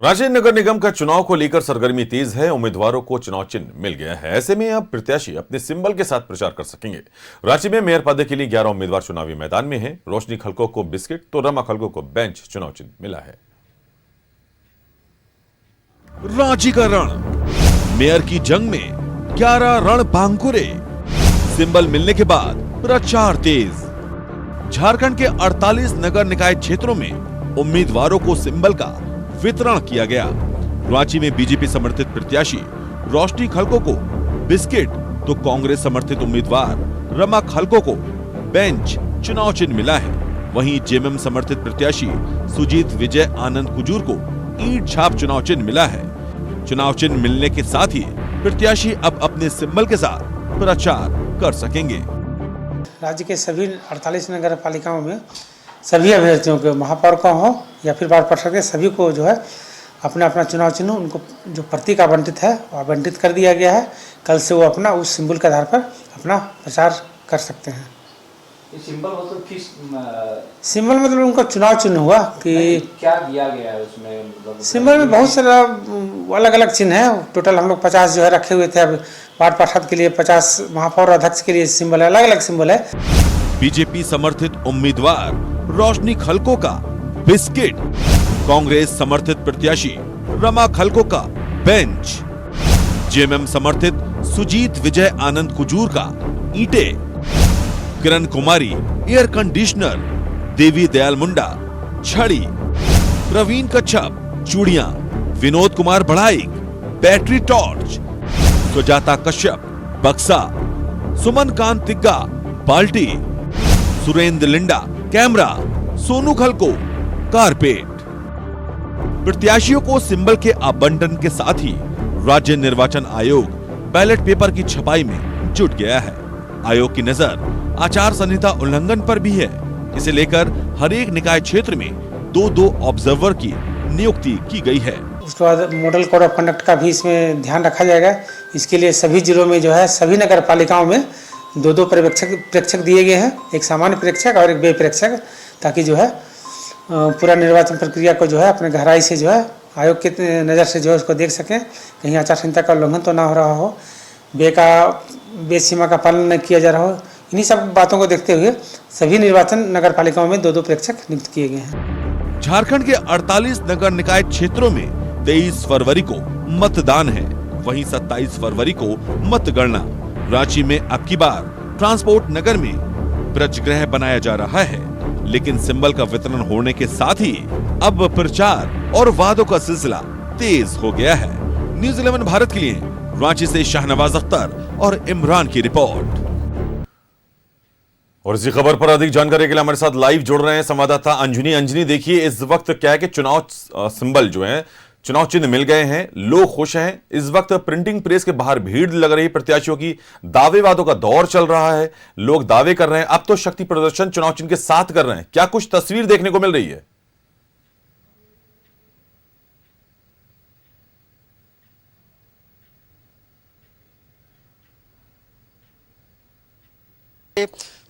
रांची नगर निगम का चुनाव को लेकर सरगर्मी तेज है। उम्मीदवारों को चुनाव चिन्ह मिल गया है। ऐसे में अब प्रत्याशी अपने सिंबल के साथ प्रचार कर सकेंगे। रांची में मेयर पद के लिए 11 उम्मीदवार चुनावी मैदान में हैं। रोशनी खलको को बिस्किट तो रमा खलको को बेंच चुनाव चिन्ह मिला है। रांची का रण मेयर की जंग में 11 रण बांकुरे। सिंबल मिलने के बाद प्रचार तेज। झारखंड के 48 नगर निकाय क्षेत्रों में उम्मीदवारों को सिंबल का वितरण किया गया। रांची में बीजेपी समर्थित प्रत्याशी रोशनी खलको को बिस्किट तो कांग्रेस समर्थित उम्मीदवार रमा खलको को बेंच चुनाव चिन्ह मिला है। वहीं जेएमएम समर्थित प्रत्याशी सुजीत विजय आनंद कुजूर को ईंट छाप चुनाव चिन्ह मिला है। चुनाव चिन्ह मिलने के साथ ही प्रत्याशी अब अपने सिंबल के साथ प्रचार कर सकेंगे। राज्य के सभी 48 नगर पालिकाओं में सभी अभ्यर्थियों के महापौर का हो या फिर वार्ड पार्षद के सभी को जो है अपना अपना चुनाव चिन्ह उनको जो प्रतीक आवंटित है वो आवंटित कर दिया गया है। कल से वो अपना उस सिंबल के आधार पर अपना प्रचार कर सकते हैं। ये सिंबल मतलब किस सिंबल मतलब उनका चुनाव चिन्ह हुआ कि क्या दिया गया है उसमें? मतलब सिंबल में बहुत सारा अलग अलग चिन्ह है। टोटल हम लोग 50 जो है रखे हुए थे। अब वार्ड पार्षद के लिए 50, महापौर अध्यक्ष के लिए सिंबल है, अलग अलग सिंबल है। बीजेपी समर्थित उम्मीदवार रोशनी खलको का बिस्किट, कांग्रेस समर्थित प्रत्याशी रमा खलको का बेंच, जेएमएम समर्थित सुजीत विजय आनंद कुजूर का ईंटे, किरण कुमारी एयर कंडीशनर, देवी दयाल मुंडा छड़ी, प्रवीण कच्छप चूड़ियां, विनोद कुमार बढ़ाई बैटरी टॉर्च, सुजाता कश्यप बक्सा, सुमन कांत तिग्गा बाल्टी, सुरेंद्र लिंडा कैमरा, सोनू खलको कारपेट। प्रत्याशियों को सिंबल के आवंटन के साथ ही राज्य निर्वाचन आयोग बैलेट पेपर की छपाई में जुट गया है। आयोग की नजर आचार संहिता उल्लंघन पर भी है। इसे लेकर हर एक निकाय क्षेत्र में 2-2 ऑब्जर्वर की नियुक्ति की गई है। उसके बाद मॉडल कोड ऑफ कंडक्ट का भी इसमें ध्यान रखा जाएगा। इसके लिए सभी जिलों में जो है सभी नगर पालिकाओं में 2-2 प्रेक्षक दिए गए हैं, एक सामान्य प्रेक्षक और एक व्यय प्रेक्षक, ताकि जो है पूरा निर्वाचन प्रक्रिया को जो है अपने गहराई से जो है आयोग के नज़र से जो है उसको देख सकें, कहीं आचार संहिता का उल्लंघन तो ना हो रहा हो, व्यय सीमा का पालन न किया जा रहा हो। इन्हीं सब बातों को देखते हुए सभी निर्वाचन नगर पालिकाओं में 2-2 प्रेक्षक नियुक्त किए गए हैं। झारखंड के 48 नगर निकाय क्षेत्रों में 23 फरवरी को मतदान है, वहीं 27 फरवरी को मतगणना। रांची में अब की बार ट्रांसपोर्ट नगर में ब्रजगृह बनाया जा रहा है, लेकिन सिंबल का वितरण होने के साथ ही अब प्रचार और वादों का सिलसिला तेज हो गया है। न्यूज़ 11 भारत के लिए रांची से शाहनवाज अख्तर और इमरान की रिपोर्ट। और इसी खबर पर अधिक जानकारी के लिए हमारे साथ लाइव जुड़ रहे हैं संवाददाता अंजनी। देखिए, इस वक्त क्या है कि चुनाव सिंबल जो है, चुनाव चिन्ह मिल गए हैं, लोग खुश हैं। इस वक्त प्रिंटिंग प्रेस के बाहर भीड़ लग रही है प्रत्याशियों की। दावे वादों का दौर चल रहा है, लोग दावे कर रहे हैं। अब तो शक्ति प्रदर्शन चुनाव चिन्ह के साथ कर रहे हैं। क्या कुछ तस्वीर देखने को मिल रही है?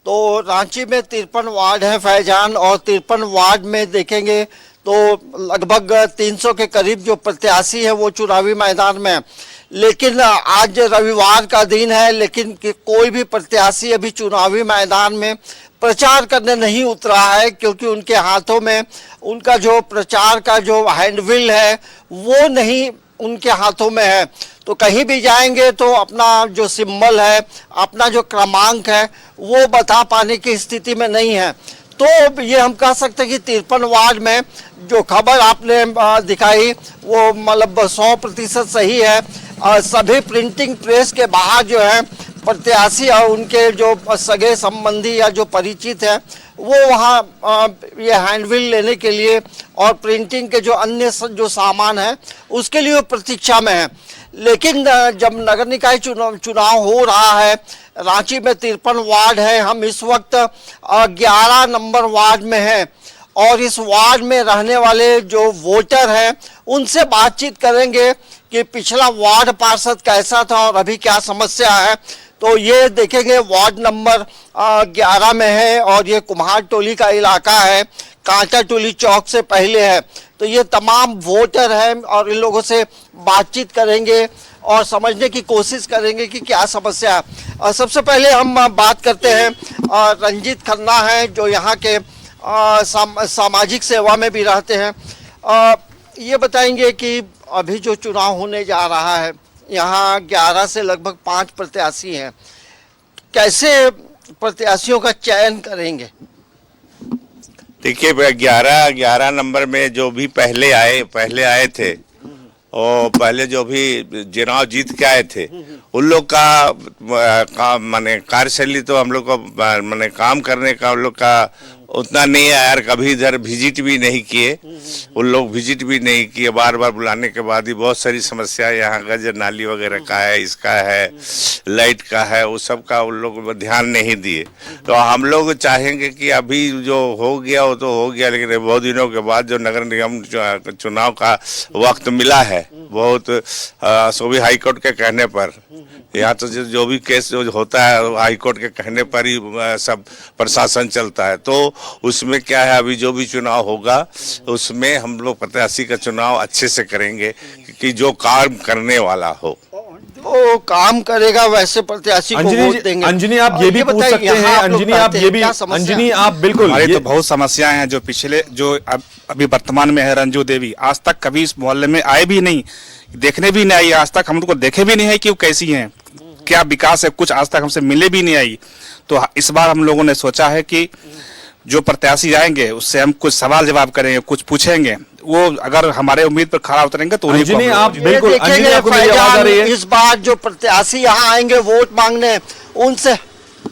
तो रांची में 53 वार्ड है फैजान, और 53 वार्ड में देखेंगे तो लगभग 300 के करीब जो प्रत्याशी है वो चुनावी मैदान में है। लेकिन आज रविवार का दिन है, लेकिन कोई भी प्रत्याशी अभी चुनावी मैदान में प्रचार करने नहीं उतरा है, क्योंकि उनके हाथों में उनका जो प्रचार का जो हैंडबिल है वो नहीं उनके हाथों में है। तो कहीं भी जाएंगे तो अपना जो सिंबल है, अपना जो क्रमांक है वो बता पाने की स्थिति में नहीं है। तो ये हम कह सकते हैं कि 53 वार्ड में जो खबर आपने दिखाई वो मतलब 100% सही है। सभी प्रिंटिंग प्रेस के बाहर जो है प्रत्याशी और उनके जो सगे संबंधी या जो परिचित है वो वहाँ ये हैंडबिल लेने के लिए और प्रिंटिंग के जो अन्य जो सामान है उसके लिए वो प्रतीक्षा में है। लेकिन जब नगर निकाय चुनाव हो रहा है, रांची में 53 वार्ड है, हम इस वक्त 11 नंबर वार्ड में हैं और इस वार्ड में रहने वाले जो वोटर हैं उनसे बातचीत करेंगे कि पिछला वार्ड पार्षद कैसा था और अभी क्या समस्या है। तो ये देखेंगे वार्ड नंबर 11 में है और ये कुम्हार टोली का इलाका है, कांटा टोली चौक से पहले है। तो ये तमाम वोटर हैं और इन लोगों से बातचीत करेंगे और समझने की कोशिश करेंगे कि क्या समस्या है। सबसे पहले हम बात करते हैं रंजीत खन्ना हैं जो यहाँ के सामाजिक सेवा में भी रहते हैं। ये बताएंगे कि अभी जो चुनाव होने जा रहा है, यहाँ 11 से लगभग 5 प्रत्याशी हैं, कैसे प्रत्याशियों का चयन करेंगे? देखिए 11 नंबर में जो भी पहले आए थे और पहले जो भी चुनाव जीत के आए थे उन लोग का माने कार्यशैली तो हम लोग को माने काम करने का उन लोग का उतना नहीं है यार। कभी इधर विजिट भी नहीं किए, उन लोग विजिट भी नहीं किए। बार बार बुलाने के बाद ही बहुत सारी समस्या यहाँ का जो नाली वगैरह का है, इसका है, लाइट का है, वो सब का उन लोग ध्यान नहीं दिए। तो हम लोग चाहेंगे कि अभी जो हो गया वो तो हो गया, लेकिन बहुत दिनों के बाद जो नगर निगम चुनाव का वक्त मिला है, बहुत सो भी हाईकोर्ट के कहने पर, यहाँ तो जो भी केस जो होता है हाईकोर्ट के कहने पर ही सब प्रशासन चलता है। तो उसमें क्या है, अभी जो भी चुनाव होगा उसमें हम लोग प्रत्याशी का चुनाव अच्छे से करेंगे कि जो काम करने वाला हो तो काम करेगा वैसे प्रत्याशी को वोट देंगे। अंजनी आप ये भी पूछ सकते हैं, अंजनी आप ये भी, अंजनी आप बिल्कुल, हमारे तो बहुत समस्याएं हैं जो पिछले जो अभी वर्तमान में है। रंजू देवी आज तक कभी इस मोहल्ले में आए भी नहीं, देखने भी नहीं आई, आज तक हम लोग को देखे भी नहीं है कि वो कैसी हैं, क्या विकास है, कुछ आज तक हमसे मिले भी नहीं आई। तो इस बार हम लोगों ने सोचा है कि जो प्रत्याशी आएंगे उससे हम कुछ सवाल जवाब करेंगे, कुछ पूछेंगे, वो अगर हमारे उम्मीद पर खरा उतरेंगे तो उन्हीं को आप बिल्कुल, अंजनी आपको मेरी आवाज आ रही है? इस बार जो प्रत्याशी यहाँ आएंगे वोट मांगने, उनसे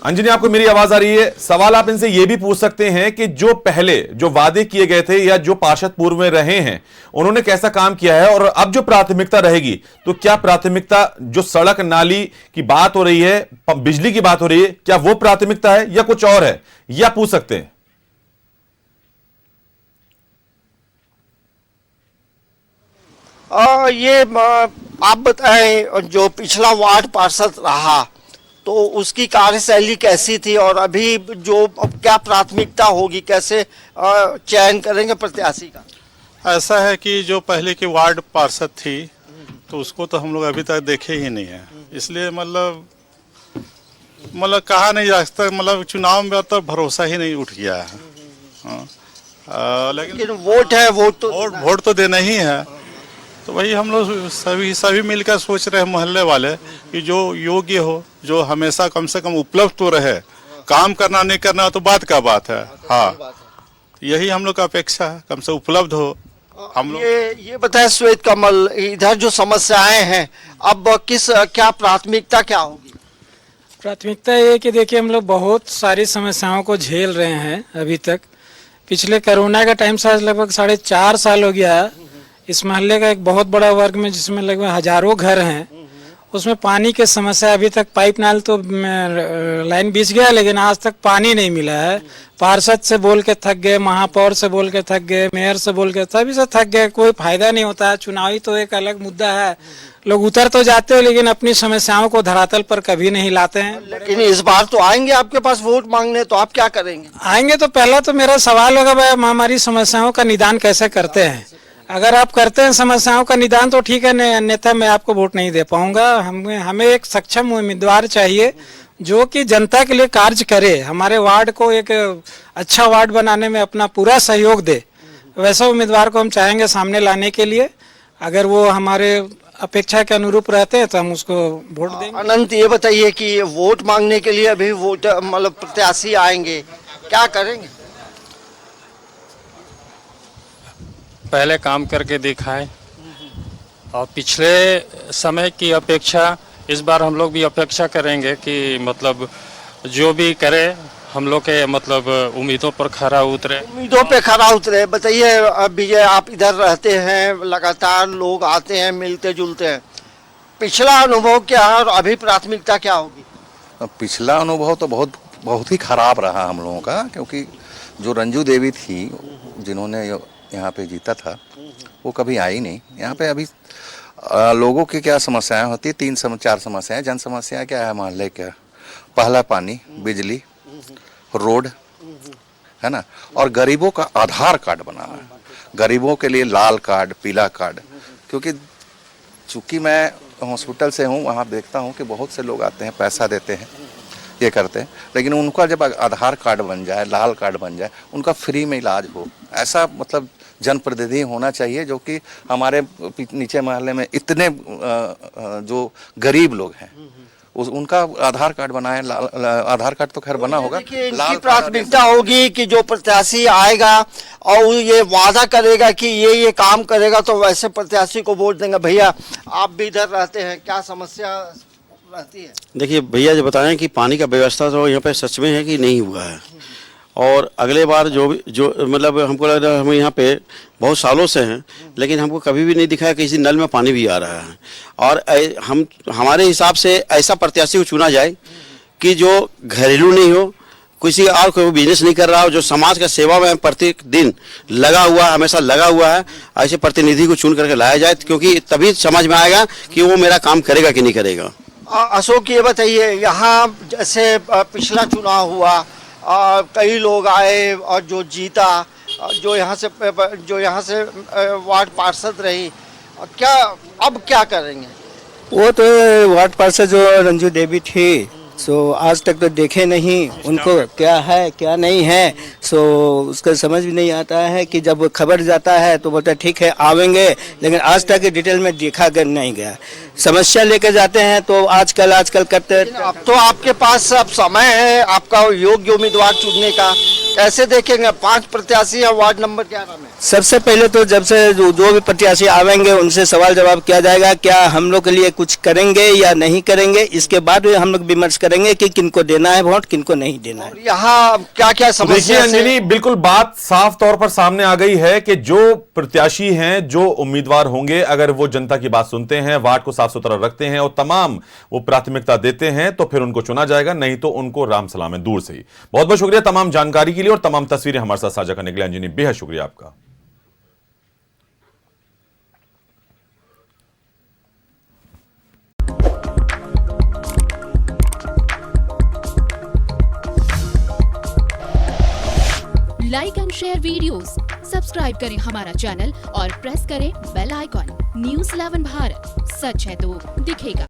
अंजनी आपको मेरी आवाज आ रही है? सवाल आप इनसे ये भी पूछ सकते हैं कि जो पहले जो वादे किए गए थे या जो पार्षद पूर्व में रहे हैं उन्होंने कैसा काम किया है, और अब जो प्राथमिकता रहेगी तो क्या प्राथमिकता जो सड़क नाली की बात हो रही है, बिजली की बात हो रही है, क्या वो प्राथमिकता है या कुछ और है, या पूछ सकते हैं? ये आप बताएं, जो पिछला वार्ड पार्षद रहा तो उसकी कार्यशैली कैसी थी और अभी जो क्या प्राथमिकता होगी, कैसे चयन करेंगे प्रत्याशी का? ऐसा है कि जो पहले की वार्ड पार्षद थी तो उसको तो हम लोग अभी तक देखे ही नहीं है, इसलिए मतलब कहा नहीं जा सकता, मतलब चुनाव में तो भरोसा ही नहीं उठ गया है। लेकिन वोट है, वोट तो देना ही है। तो वही हम लोग सभी मिलकर सोच रहे हैं मोहल्ले वाले कि जो योग्य हो, जो हमेशा कम से कम उपलब्ध तो रहे, काम करना नहीं करना तो बात का बात है। हाँ, यही हम लोग का अपेक्षा है, कम से उपलब्ध हो। हम लोग ये बताएं श्वेत कमल, इधर जो समस्याएं हैं अब क्या प्राथमिकता क्या होगी? प्राथमिकता ये कि देखिए हम लोग बहुत सारी समस्याओं को झेल रहे हैं अभी तक। पिछले कोरोना का टाइम से लगभग 4.5 साल हो गया है। इस मोहल्ले का एक बहुत बड़ा वर्ग में जिसमें लगभग हजारों घर हैं, उसमें पानी की समस्या अभी तक, पाइप नाल तो लाइन बिछ गया लेकिन आज तक पानी नहीं मिला है। पार्षद से बोल के थक गए, महापौर से बोल के थक गए, मेयर से बोल के, सभी से थक गए, कोई फायदा नहीं होता है। चुनावी तो एक अलग मुद्दा है, लोग उतर तो जाते हैं लेकिन अपनी समस्याओं को धरातल पर कभी नहीं लाते हैं। लेकिन इस बार तो आएंगे आपके पास वोट मांगने, तो आप क्या करेंगे? आएंगे तो पहला तो मेरा सवाल होगा, भाई हमारी समस्याओं का निदान कैसे करते हैं। अगर आप करते हैं समस्याओं का निदान तो ठीक है, अन्यथा मैं आपको वोट नहीं दे पाऊंगा। हमें एक सक्षम उम्मीदवार चाहिए जो कि जनता के लिए कार्य करे, हमारे वार्ड को एक अच्छा वार्ड बनाने में अपना पूरा सहयोग दे। वैसा उम्मीदवार को हम चाहेंगे सामने लाने के लिए। अगर वो हमारे अपेक्षा के अनुरूप रहते हैं तो हम उसको वोट देंगे। अनंत, ये बताइए कि वोट मांगने के लिए अभी वोट मतलब प्रत्याशी आएंगे, क्या करेंगे? पहले काम करके दिखाए और पिछले समय की अपेक्षा इस बार हम लोग भी अपेक्षा करेंगे कि मतलब जो भी करे हम लोग के मतलब उम्मीदों पर खरा उतरे। उम्मीदों पे खरा उतरे। बताइए, अभी आप इधर रहते हैं, लगातार लोग आते हैं, मिलते जुलते हैं, पिछला अनुभव क्या है और अभी प्राथमिकता क्या होगी? पिछला अनुभव तो बहुत ही खराब रहा हम लोगों का, क्योंकि जो रंजू देवी थी जिन्होंने यहाँ पे जीता था वो कभी आई नहीं यहाँ पे। अभी लोगों की क्या समस्याएं होती है, 3 4 समस्याएं। जन समस्या क्या है मोहल्ले का, पहला पानी, बिजली, रोड, है ना, और गरीबों का आधार कार्ड बनाना है। गरीबों के लिए लाल कार्ड, पीला कार्ड, क्योंकि चूंकि मैं हॉस्पिटल से हूँ, वहाँ देखता हूँ कि बहुत से लोग आते हैं, पैसा देते हैं, ये करते हैं, लेकिन उनका जब आधार कार्ड बन जाए, लाल कार्ड बन जाए, उनका फ्री में इलाज हो, ऐसा मतलब जनप्रतिनिधि होना चाहिए जो कि हमारे नीचे मोहल्ले में इतने जो गरीब लोग हैं उनका आधार कार्ड बनाए। आधार कार्ड तो खैर बना होगा। देखिए, इनकी प्राथमिकता होगी कि जो प्रत्याशी आएगा और ये वादा करेगा कि ये काम करेगा तो वैसे प्रत्याशी को वोट देंगे। भैया, आप भी इधर रहते हैं, क्या समस्या रहती है? देखिए भैया, जो बताएं कि पानी का व्यवस्था तो यहाँ पे सच में है कि नहीं हुआ है, और अगले बार जो मतलब हमको लग रहा है, हम यहाँ पे बहुत सालों से हैं, लेकिन हमको कभी भी नहीं दिखा किसी नल में पानी भी आ रहा है। और हमारे हिसाब से ऐसा प्रत्याशी को चुना जाए कि जो घरेलू नहीं हो, किसी और कोई बिजनेस नहीं कर रहा हो, जो समाज का सेवा में प्रत्येक दिन लगा हुआ, हमेशा लगा हुआ है, ऐसे प्रतिनिधि को चुन करके लाया जाए, क्योंकि तभी समझ में आएगा कि वो मेरा काम करेगा कि नहीं करेगा। अशोक, ये बताइए, यहाँ जैसे पिछला चुनाव हुआ, कई लोग आए और जो जीता, जो यहाँ से वार्ड पार्षद रही, क्या अब क्या करेंगे? वो तो वार्ड पार्षद जो रंजू देवी थी, सो आज तक तो देखे नहीं उनको, क्या है क्या नहीं है, सो उसका समझ भी नहीं आता है कि जब खबर जाता है तो बोलते ठीक है आवेंगे, लेकिन आज तक डिटेल में देखा नहीं गया। समस्या लेकर जाते हैं तो आजकल करते। अब तो आपके पास अब समय है आपका योग्य उम्मीदवार चुनने का, कैसे देखेंगे? 5 प्रत्याशी है, वार्ड नंबर क्या नाम है? सबसे पहले तो जब से जो भी प्रत्याशी आवेंगे उनसे सवाल जवाब किया जाएगा, क्या हम लोग के लिए कुछ करेंगे या नहीं करेंगे, इसके बाद हम लोग विमर्श करेंगे कि किनको देना है वोट, किनको नहीं देना है। यहाँ क्या क्या समस्या? अंजलि, बिल्कुल बात साफ तौर पर सामने आ गई है कि जो प्रत्याशी हैं, जो उम्मीदवार होंगे, अगर वो जनता की बात सुनते हैं, वार्ड को साफ सुथरा रखते हैं और तमाम वो प्राथमिकता देते हैं, तो फिर उनको चुना जाएगा, नहीं तो उनको राम सलाम है दूर से ही। बहुत बहुत शुक्रिया तमाम जानकारी के लिए और तमाम तस्वीरें हमारे साथ साझा करने के लिए। अंजनी, बेहद शुक्रिया आपका। Like and share videos, subscribe करें हमारा चैनल और प्रेस करें बेल आइकॉन। न्यूज़ 11 भारत, सच है तो दिखेगा।